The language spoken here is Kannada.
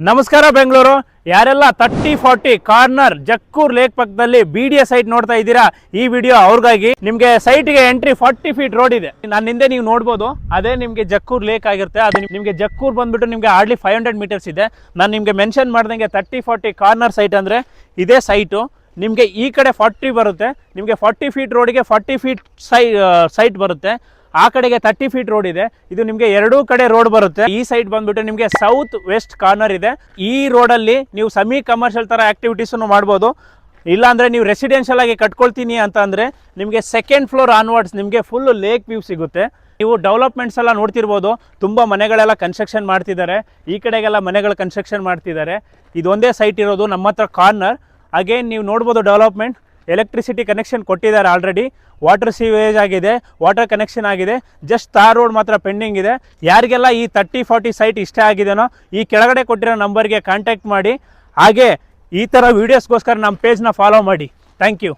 ನಮಸ್ಕಾರ ಬೆಂಗಳೂರು. ಯಾರೆಲ್ಲ 30-40 ಕಾರ್ನರ್ ಜಕ್ಕೂರ್ ಲೇಕ್ ಪಕ್ಕದಲ್ಲಿ BDS ಸೈಟ್ ನೋಡ್ತಾ ಇದ್ದೀರಾ, ಈ ವಿಡಿಯೋ ಅವ್ರಿಗಾಗಿ. ನಿಮಗೆ ಸೈಟ್ಗೆ ಎಂಟ್ರಿ 40 ಫೀಟ್ ರೋಡ್ ಇದೆ. ನನ್ನ ಹಿಂದೆ ನೀವು ನೋಡ್ಬೋದು, ಅದೇ ನಿಮಗೆ ಜಕ್ಕೂರ್ ಲೇಕ್ ಆಗಿರುತ್ತೆ. ಅದು ನಿಮಗೆ ಜಕ್ಕೂರ್ ಬಂದ್ಬಿಟ್ಟು ನಿಮಗೆ ಹಾರ್ಡ್ಲಿ 500 ಮೀಟರ್ಸ್ ಇದೆ. ನಾನು ನಿಮಗೆ ಮೆನ್ಷನ್ ಮಾಡ್ದಂಗೆ 30-40 ಕಾರ್ನರ್ ಸೈಟ್ ಅಂದರೆ ಇದೇ ಸೈಟು. ನಿಮಗೆ ಈ ಕಡೆ 40 ಬರುತ್ತೆ, ನಿಮಗೆ 40 ಫೀಟ್ ರೋಡಿಗೆ 40 ಫೀಟ್ ಸೈಟ್ ಬರುತ್ತೆ. ಆ ಕಡೆಗೆ 30 ಫೀಟ್ ರೋಡ್ ಇದೆ. ಇದು ನಿಮಗೆ ಎರಡೂ ಕಡೆ ರೋಡ್ ಬರುತ್ತೆ. ಈ ಸೈಡ್ ಬಂದ್ಬಿಟ್ಟು ನಿಮಗೆ ಸೌತ್ ವೆಸ್ಟ್ ಕಾರ್ನರ್ ಇದೆ. ಈ ರೋಡಲ್ಲಿ ನೀವು ಸೆಮಿ ಕಮರ್ಷಿಯಲ್ ಥರ ಆ್ಯಕ್ಟಿವಿಟೀಸನ್ನು ಮಾಡ್ಬೋದು. ಇಲ್ಲಾಂದರೆ ನೀವು ರೆಸಿಡೆನ್ಷಿಯಲ್ ಆಗಿ ಕಟ್ಕೊಳ್ತೀನಿ ಅಂತ ಅಂದರೆ ನಿಮಗೆ ಸೆಕೆಂಡ್ ಫ್ಲೋರ್ ಆನ್ವರ್ಡ್ಸ್ ನಿಮಗೆ ಫುಲ್ ಲೇಕ್ ವ್ಯೂ ಸಿಗುತ್ತೆ. ನೀವು ಡೆವಲಪ್ಮೆಂಟ್ಸ್ ಎಲ್ಲ ನೋಡ್ತಿರ್ಬೋದು, ತುಂಬ ಮನೆಗಳೆಲ್ಲ ಕನ್ಸ್ಟ್ರಕ್ಷನ್ ಮಾಡ್ತಿದ್ದಾರೆ. ಈ ಕಡೆಗೆಲ್ಲ ಮನೆಗಳು ಕನ್ಸ್ಟ್ರಕ್ಷನ್ ಮಾಡ್ತಿದ್ದಾರೆ. ಇದೊಂದೇ ಸೈಟ್ ಇರೋದು ನಮ್ಮ ಹತ್ರ ಕಾರ್ನರ್. ಅಗೇನ್ ನೀವು ನೋಡ್ಬೋದು ಡೆವಲಪ್ಮೆಂಟ್, ಎಲೆಕ್ಟ್ರಿಸಿಟಿ ಕನೆಕ್ಷನ್ ಕೊಟ್ಟಿದ್ದಾರೆ ಆಲ್ರೆಡಿ. ವಾಟರ್ ಸೀವೇಜ್ ಆಗಿದೆ, ವಾಟರ್ ಕನೆಕ್ಷನ್ ಆಗಿದೆ. ಜಸ್ಟ್ ತಾರ್ ರೋಡ್ ಮಾತ್ರ ಪೆಂಡಿಂಗ್ ಇದೆ. ಯಾರಿಗೆಲ್ಲ ಈ 30-40 ಸೈಟ್ ಇಷ್ಟ ಆಗಿದೆನೋ ಈ ಕೆಳಗಡೆ ಕೊಟ್ಟಿರೋ ನಂಬರ್ಗೆ ಕಾಂಟ್ಯಾಕ್ಟ್ ಮಾಡಿ. ಹಾಗೆ ಈ ಥರ ವೀಡಿಯೋಸ್ಗೋಸ್ಕರ ನಮ್ಮ ಪೇಜ್ನ ಫಾಲೋ ಮಾಡಿ. Thank you.